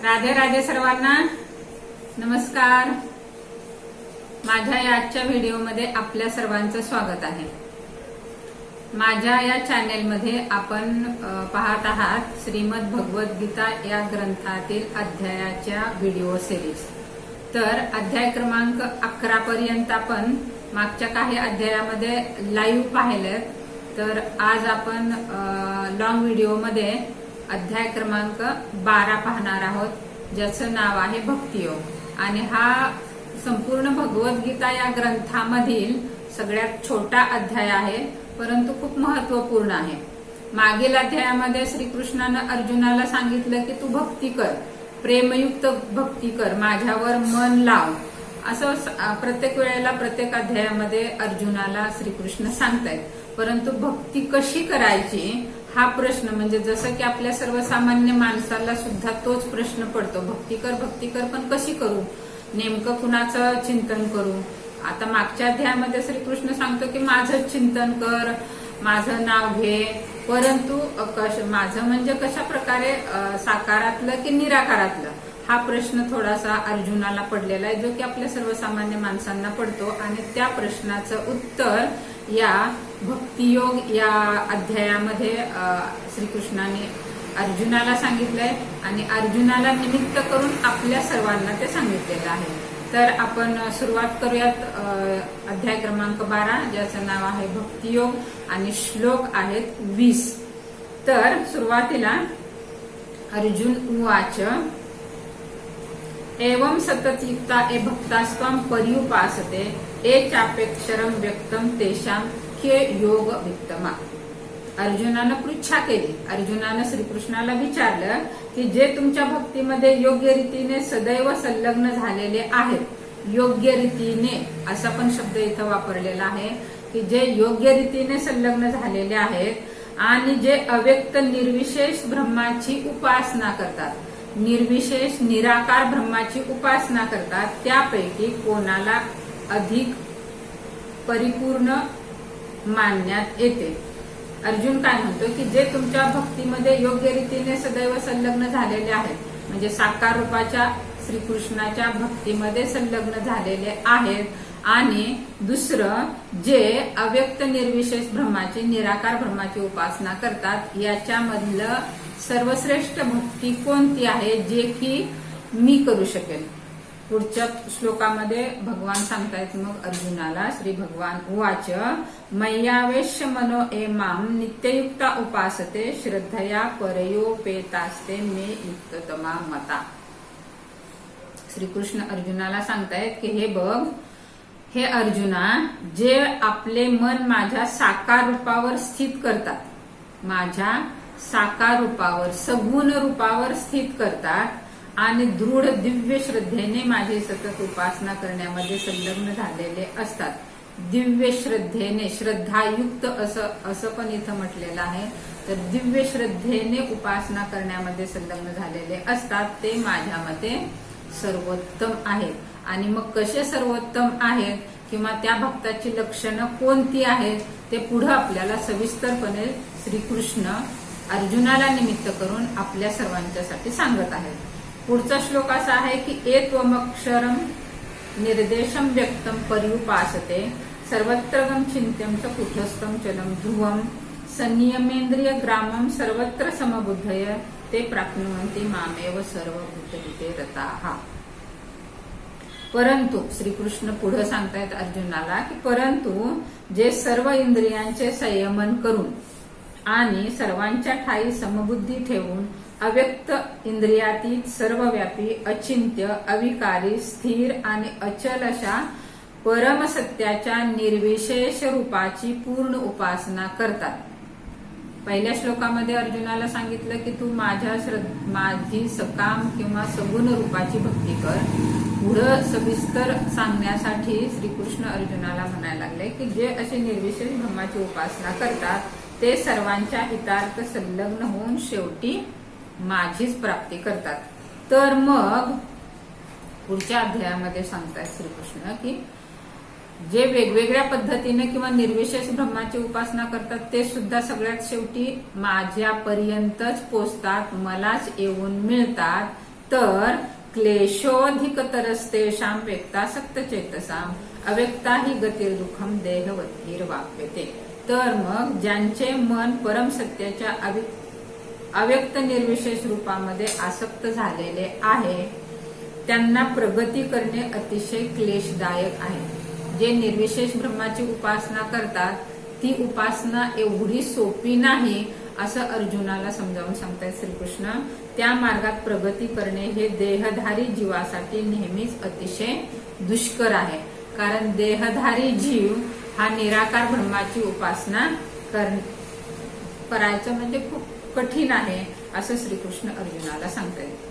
राधे राधे सर्वांना नमस्कार। माझ्या या आजच्या व्हिडिओमध्ये आपल्या सर्वांचं स्वागत आहे। माझ्या या चॅनेलमध्ये आपण पाहत आहात श्रीमद भगवद्गीता या ग्रंथातील अध्यायाच्या व्हिडिओ सिरीज। तर अध्याय क्रमांक 11 पर्यंत आपण मागच्या काही अध्यायामध्ये लाईव्ह पाहिलेत। तर आज आपण लॉंग व्हिडिओमध्ये अध्याय क्रमांक 12 पाहणार आहोत, ज्याचं नाव आहे भक्तियोग। आणि हा संपूर्ण भगवद्गीता या ग्रंथामधील सगळ्यात छोटा अध्याय आहे, परंतु खूप महत्वपूर्ण आहे। मागील अध्यायामध्ये श्रीकृष्णानं अर्जुनाला सांगितलं की तू भक्ती कर, प्रेमयुक्त भक्ती कर, माझ्यावर मन लाव, असं प्रत्येक वेळेला प्रत्येक अध्यायामध्ये अर्जुनाला श्रीकृष्ण सांगतायत। परंतु भक्ती कशी करायची हा प्रश्न, म्हणजे जसं की आपल्या सर्वसामान्य माणसाला सुद्धा तोच प्रश्न पडतो, भक्ती कर पण कशी करू, नेमकं कुणाचं चिंतन करू। आता मागच्या अध्यायामध्ये श्रीकृष्ण सांगतो की माझं चिंतन कर, माझं नाव घे, परंतु माझं म्हणजे कशा प्रकारे, साकारातलं की निराकारातलं, हा प्रश्न थोडासा अर्जुनाला पडलेला आहे, जो की आपल्या सर्वसामान्य माणसांना पडतो। आणि त्या प्रश्नाचं उत्तर या भक्तियोग या अध्यायामध्ये श्रीकृष्णाने अर्जुनाला सांगितलंय आणि अर्जुनाला निमित्त करून आपल्या सर्वांना ते सांगितलेलं आहे। तर आपण सुरुवात करूयात अध्याय क्रमांक 12, ज्याचं नाव आहे भक्तियोग आणि श्लोक आहेत 20। तर सुरुवातीला अर्जुन उवाच एवं सततयुक्ता ए भक्तास्त्वं पर्युपासते ए चापेक्षरं व्यक्तं तेषां खे योग वित्तमा। अर्जुनानं पृच्छा केली, अर्जुनानं श्रीकृष्णाला विचारलं की जे तुमच्या भक्तीमध्ये योग्य रीतीने सदैव संलग्न झालेले आहेत, योग्य रीतीने असा पण शब्द इथं वापरलेला आहे की जे योग्य रीतीने संलग्न झालेले आहेत आणि जे अव्यक्त निर्विशेष ब्रह्माची उपासना करतात, निर्विशेष निराकार ब्रह्माची उपासना करतात, त्यापैकी कोणाला अधिक परिपूर्ण मानण्यात येते। अर्जुन काय म्हणतो की जे तुमच्या भक्तीमध्ये योग्य रीतीने सदैव संलग्न झालेले आहेत, म्हणजे साकार रूपाच्या श्रीकृष्णाच्या भक्तीमध्ये संलग्न झालेले आहेत, आणि दुसरं जे अव्यक्त निर्विशेष ब्रह्माची निराकार ब्रह्माची उपासना करतात, याच्यामधलं सर्वश्रेष्ठ भक्ती कोणती आहे जे की मी करू शकेल। पुढच्या श्लोकामध्ये भगवान सांगतायत मग अर्जुनाला, श्री भगवान उवाच मय्यावेश्य मनो ए माम नित्ययुक्ता उपासते श्रद्धया परयोपेतास्ते मे युक्ततमा मता। श्रीकृष्ण अर्जुनाला सांगतायत की हे बघ, हे अर्जुना, जे आपले मन माझ्या साकार रूपावर स्थित करतात, माझ्या साकार रूपावर सगुण रूपावर स्थित करतात आणि दृढ दिव्य श्रद्धेने माझी सतत उपासना करण्यामध्ये संलग्न झालेले असतात, दिव्य श्रद्धेने, श्रद्धायुक्त असं पण इथं म्हटलेलं आहे। तर दिव्य श्रद्धेने उपासना करण्यामध्ये संलग्न झालेले असतात, ते माझ्या मते सर्वोत्तम आहेत। आणि मग कसे सर्वोत्तम आहेत किंवा त्या भक्ताची लक्षणं कोणती आहेत ते पुढे आपल्याला सविस्तरपणे श्रीकृष्ण अर्जुनाला निमित्त करून आपल्या सर्वांच्यासाठी सांगत आहेत। पुढचा श्लोक असा आहे की एत्वमक्षरं निर्देशं व्यक्तं पर्युपासते सर्वत्र गम चिंत्यं च कुटस्थं चलं ध्रुवं संनियमेंद्रिय ग्रामं सर्वत्र समबुद्धय ते प्राप्नुवन्ति मामेव सर्वभूतहिते रताः। परंतु श्रीकृष्ण पुढे सांगतायत अर्जुनाला की परंतु जे सर्व इंद्रियांचे संयमन करून आणि सर्वांच्या ठाई समबुद्धी ठेवून अव्यक्त इंद्रियातीत सर्वव्यापी अचिंत्य अविकारी स्थिर आणि अचल अशा परमसत्याच्या निर्विशेष रूपाची पूर्ण उपासना करतात। पहिल्या श्लोकामध्ये अर्जुनाला सांगितलं की तू माझी सकाम किंवा सगुण रूपाची भक्ती कर। पुढं सविस्तर सांगण्यासाठी श्रीकृष्ण अर्जुनाला म्हणायला लागले की जे असे निर्विशेष ब्रह्माची उपासना करतात ते सर्वांच्या हितार्थ संलग्न होऊन शेवटी माझीच प्राप्ती करतात। तर मग पुढच्या अध्यायामध्ये सांगतात श्रीकृष्ण की जे वेगवेगळ्या पद्धतीने किंवा निर्विशेष ब्रह्माची उपासना करतात ते सुद्धा सगळ्यात शेवटी माझ्यापर्यंतच पोचतात, मलाच येऊन मिळतात, तर क्लेशोधिकतरस्तेषां व्यक्तासक्त चेतसाम अव्यक्ता ही गतिर्दुःखम देहवतीर वाप्यते. तर मग ज्यांचे मन परम सत्याच्या अव्यक्त निर्विशेष रूपामध्ये आसक्त झालेले आहे त्यांना प्रगती करणे अतिशय क्लेशदायक आहे. जे निर्विशेष ब्रह्माची उपासना करतात ती उपासना एवढी सोपी नाही असं अर्जुनाला समजावून सांगतायत श्रीकृष्ण. त्या मार्गात प्रगती करणे हे देहधारी जीवासाठी नेहमीच अतिशय दुष्कर आहे. कारण देहधारी जीव हा निराकार ब्रह्माची उपासना करायचं म्हणजे खूप कठीण आहे असं श्रीकृष्ण अर्जुनाला सांगतायत.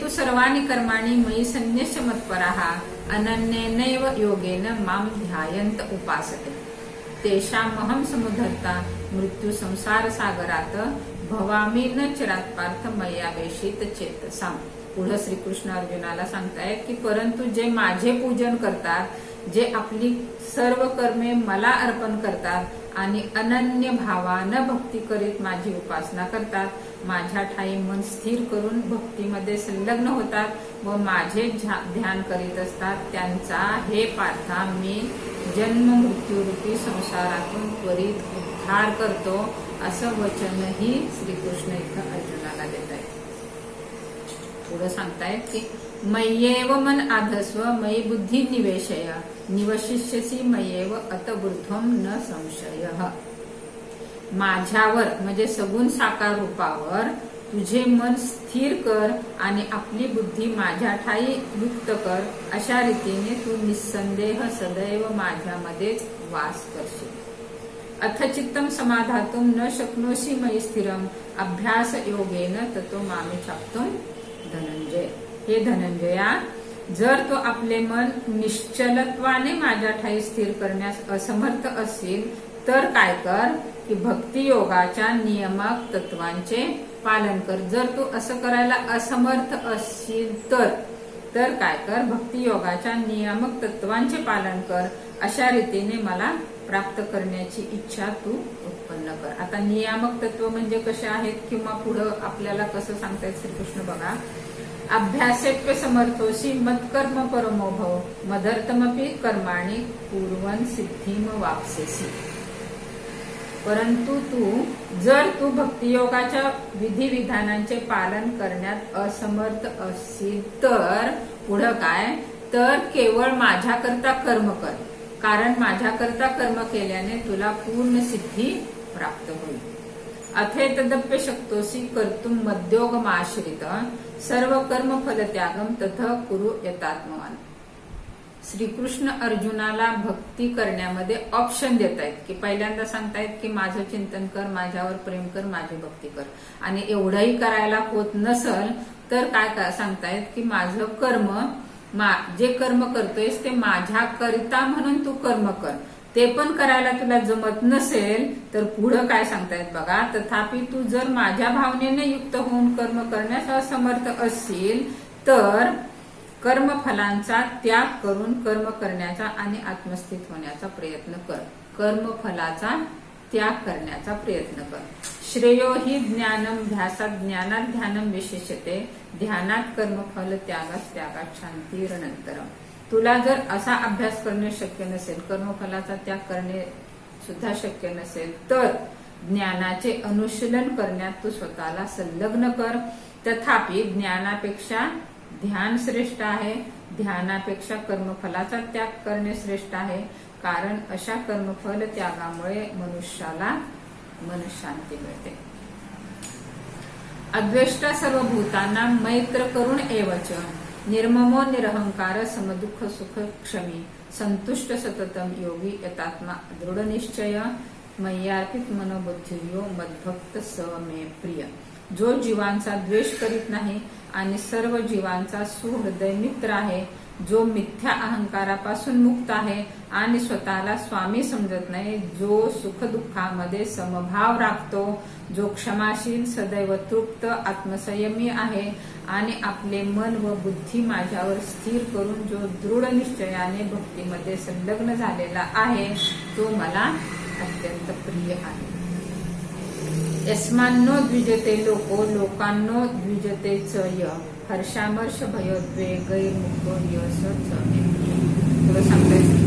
तु सर्वाणि कर्माणि मयि सन्न्यस्य मत्पराः अनन्येनैव योगेन मां ध्यायन्त उपासते तेषामहं समुद्धर्ता मृत्यू संसार सागरात भवामी न चिरात पार्थ मय्यावेशित चेतसाम. पुढे श्रीकृष्ण अर्जुनाला सांगतायत की परंतु जे माझे पूजन करतात, जे आपली सर्व कर्मे मला अर्पण करतात आणि अनन्य भावानं भक्ती करीत माझी उपासना करतात, माझ्या ठाई मन स्थिर करून भक्तीमध्ये संलग्न होतात व माझे ध्यान करीत असतात, त्यांचा हे पार्था मी जन्म मृत्यूरूपी संसारातून त्वरित उद्धार करतो असं वचनही श्रीकृष्ण इथं अर्जुनाला देत आहेत. पुढे सांगतायत की मय्येव मन आधस्व मयि बुद्धी निवेशय निवशिष्यसी मय्येव अतबुद्धम न संशयः. माझ्यावर म्हणजे सगुण साकार रूपावर तुझे मन स्थिर कर आणि आपली बुद्धी माझ्या ठाई युक्त कर. अशा रीतीने तू निस्संदेह सदैव माझ्यामध्येच वास करशील. अथ चित्तम समाधातुम न शक्नोसी मयि स्थिरम अभ्यास योगेन ततो मामे चाप्तुम धनंजय. हे धनंजया, जर तो आपले मन निश्चलत्वाने माझ्या ठाई स्थिर करण्यास असमर्थ असेल तर काय कर की भक्ती योगाच्या नियमक तत्वांचे पालन कर. जर तू असं करायला असमर्थ असशील तर काय कर, भक्ती योगाच्या नियमक तत्वांचे पालन कर. अशा रीतीने मला प्राप्त करण्याची इच्छा तू उत्पन्न कर. आता नियामक तत्व म्हणजे कसे आहेत किंवा पुढं आपल्याला कसं सांगतायत श्रीकृष्ण बघा. अभ्यासेप्य समर्थोसी मत्कर्म परमो भव मदर्थमपि कर्माणि पूर्वन सिद्धीम वापसेसी. परंतु जर तू भक्तियोगाच्या विधिविधानांचे पालन करण्यात असमर्थ असशील तर पुढं काय, तर केवळ माझ्याकरता कर्म कर, कारण माझ्याकरता कर्म केल्याने तुला पूर्ण सिद्धी प्राप्त होईल. अथे तदप्य शक्तोसी कर्तुम मद्योगमाश्रित सर्व कर्म फल त्यागम तथ कुरु यतात्मवान. श्रीकृष्ण अर्जुनाला भक्ती करण्यामध्ये ऑप्शन देत आहेत की पहिल्यांदा सांगतायत की माझं चिंतन कर, माझ्यावर प्रेम कर, माझी भक्ती कर. आणि एवढंही करायला होत नसल तर काय सांगतायत की माझं कर्म, जे कर्म करतोयस ते माझ्याकरिता म्हणून तू कर्म कर. ते पण करायला तुला जमत नसेल तर पुढं काय सांगतायत बघा. तथापि तू जर माझ्या भावनेने युक्त होऊन कर्म करण्यास असमर्थ असशील तर कर्मफलांचा त्याग करून कर्म करण्याचा आणि आत्मस्थित होण्याचा प्रयत्न कर. कर्मफलाचा त्याग करण्याचा प्रयत्न कर. श्रेयो हि ज्ञानम ध्यासात ज्ञानात ध्यानम विशेषते ध्यानात कर्मफल त्यागात त्यागात शांतीरनंतरम. तुला जर असा अभ्यास करणे शक्य नसेल, कर्मफलाचा त्याग करणे सुद्धा शक्य नसेल तर ज्ञानाचे अनुशीलन करण्यात तू स्वतःला संलग्न कर. तथापि ज्ञानापेक्षा ध्यान श्रेष्ठ आहे, ध्यानापेक्षा कर्मफलाचा त्याग करणे श्रेष्ठ आहे. कारण अशा कर्मफल त्यागामुळे मनुष्याला मनशांती मिळते. अद्वेष्टा सर्व भूतांना मैत्र करुण एवच निर्ममो निरहंकार समदुःख सुख क्षमी संतुष्ट सततम योगी यतात्मा दृढ निश्चय मय्यार्पित मनोबुद्धियो मद्भक्त स मे प्रिय. जो जीवांचा द्वेष करीत नाही आणि सर्व जीवांचा सुहृदय मित्र आहे, जो मिथ्या अहंकारापासून मुक्त आहे आणि स्वतःला स्वामी समजत नाही, जो सुखदुःखामध्ये समभाव राखतो, जो क्षमाशील सदैव तृप्त आत्मसंयमी आहे आणि आपले मन व बुद्धी माझ्यावर स्थिर करून जो दृढ निश्चयाने भक्तीमध्ये संलग्न झालेला आहे तो मला अत्यंत प्रिय आहे. यस्मान्नो द्विजते लोको लोकांनो द्विजते च य हर्षामर्ष भयोद्वेगैर्मुक्तो यशच मे प्रिय. पुढे सांगतायत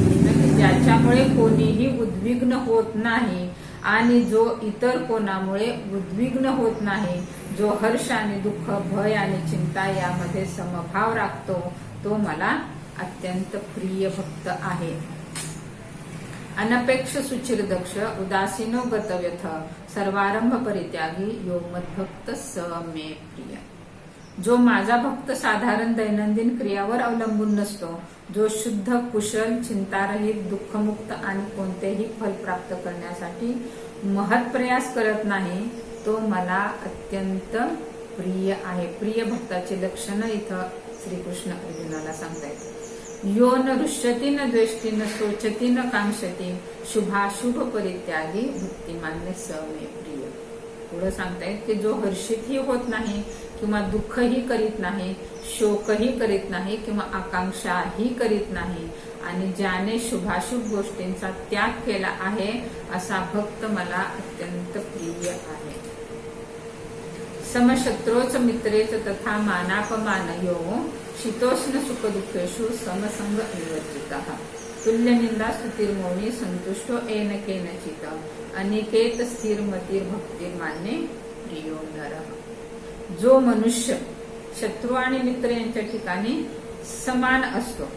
ज्याच्यामुळे कोणीही उद्विग्न होत नाही आणि जो इतर कोणामुळे उद्विग्न होत नाही, जो हर्ष आणि दुःख, भय आणि चिंता यामध्ये समभाव राखतो, तो मला अत्यंत प्रिय भक्त आहे. अनपेक्ष सुचिर दक्ष उदासीनो गतव्यथ सर्वारंभ परित्यागी यो मद्भक्त स मे प्रिय. जो माझा भक्त साधारण दैनंदिन क्रियावर अवलंबून नसतो, जो शुद्ध, कुशल, चिंतारहित, दुःखमुक्त आणि कोणतेही फल प्राप्त करण्यासाठी महत् प्रयास करत नाही, तो मला अत्यंत प्रिय आहे. प्रिय भक्ताची लक्षणं इथं श्रीकृष्ण अर्जुनाला सांगतायत. यो न रुष्यति न द्वेष्टि न शोचति न कांक्षति शुभाशुभ परित्यागी भक्तिमान्य स मे प्रिय. पुढे सांगतायत की जो हर्षितही होत नाही किंवा दुःखही करीत नाही, शोकही करीत नाही किंवा आकांक्षाही करीत नाही आणि ज्याने शुभाशुभ गोष्टींचा त्याग केला आहे, असा भक्त मला अत्यंत प्रिय आहे. समशत्रोच मित्रेच तथा मानापमानयो शीतोष्ण सुख दुःखेषु समसंग निवर्जितः तुल्य निंदा स्तुतिर्मौनी संतुष्टो येन केनचित अनिकेत स्थिर मतीर भक्तीर मान्ये प्रियो नरः. जो मनुष्य शत्रू आणि मित्र यांच्या ठिकाणी समान असतो,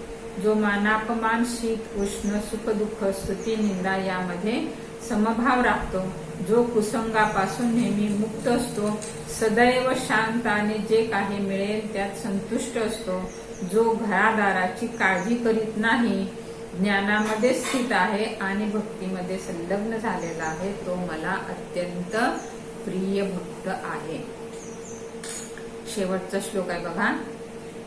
जो मानापमान, शीत उष्ण, सुख दुःख, स्तुती निंदा यामध्ये समभाव राखतो, जो कुसंगापासून नेहमी मुक्त असतो, सदैव शांत आणि जे काही मिळेल त्यात संतुष्ट असतो, जो घरादाराची काळजी करीत नाही, ज्ञानामध्ये स्थित आहे आणि भक्तीमध्ये संलग्न झालेला आहे, तो मला अत्यंत प्रिय भक्त आहे. शेवटचा श्लोक आहे बघा.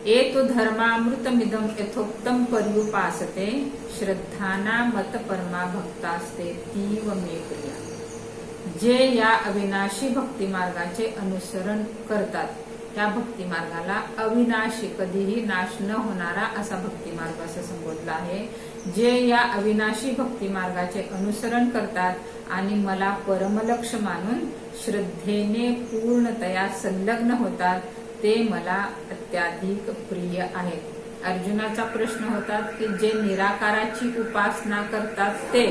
एतो धर्मामृतमिदं यथोक्तं पर्युपासते श्रद्धाना मत परमा भक्तास्ते तीव मे प्रिया. जे या अविनाशी भक्ती मार्गाचे अनुसरण करतात, त्या भक्ती मार्गाला अविनाशी, कधीही नाश न होणारा असा भक्ती मार्ग असं संबोधलं आहे. जे या अविनाशी भक्ती मार्गाचे अनुसरण करतात आणि मला परमलक्ष मानून श्रद्धेने पूर्णतया संलग्न होतात, ते मला अत्याधिक प्रिय आहेत. अर्जुनाचा प्रश्न होता की जे निराकाराची उपासना करतात ते,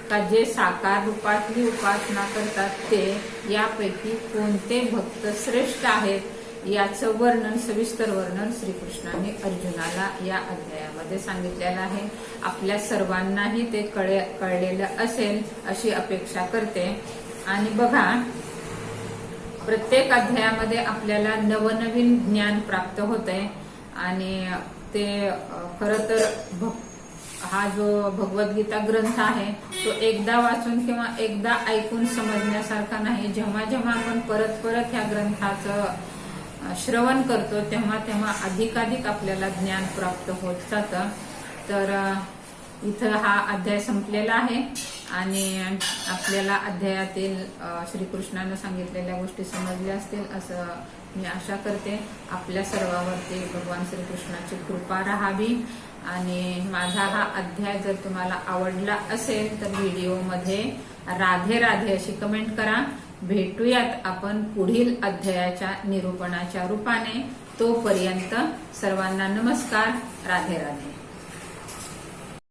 का जे साकार रूपातली उपासना करतात ते, यापैकी कोणते भक्त श्रेष्ठ आहेत, याचं वर्णन, सविस्तर वर्णन श्रीकृष्णाने अर्जुनाला या अध्यायामध्ये सांगितलेलं आहे. आपल्या सर्वांनाही ते कळलेलं असेल अशी अपेक्षा करते. आणि बघा, प्रत्येक अध्यायामध्ये आपल्याला नवनवीन ज्ञान प्राप्त होतंय आणि ते खरं तर हा जो भगवद्गीता ग्रंथ आहे तो एकदा वाचून किंवा एकदा ऐकून समजण्यासारखा नाही. जेव्हा जेव्हा आपण परत परत ह्या ग्रंथाचं श्रवण करतो तेव्हा अधिकाधिक आपल्याला ज्ञान प्राप्त होत जातं. तर इथं हा अध्याय संपलेला आहे आणि आपल्याला अध्यायातील श्रीकृष्णानं सांगितलेल्या गोष्टी समजल्या असतील असं मी आशा करते. आपल्या सर्वांवरती भगवान श्रीकृष्णाची कृपा राहावी. आणि माझा हा अध्याय जर तुम्हाला आवडला असेल तर व्हिडिओमध्ये राधे राधे अशी कमेंट करा. भेटूयात आपण पुढील अध्यायाच्या निरूपणाच्या रूपाने. तोपर्यंत सर्वांना नमस्कार. राधे राधे.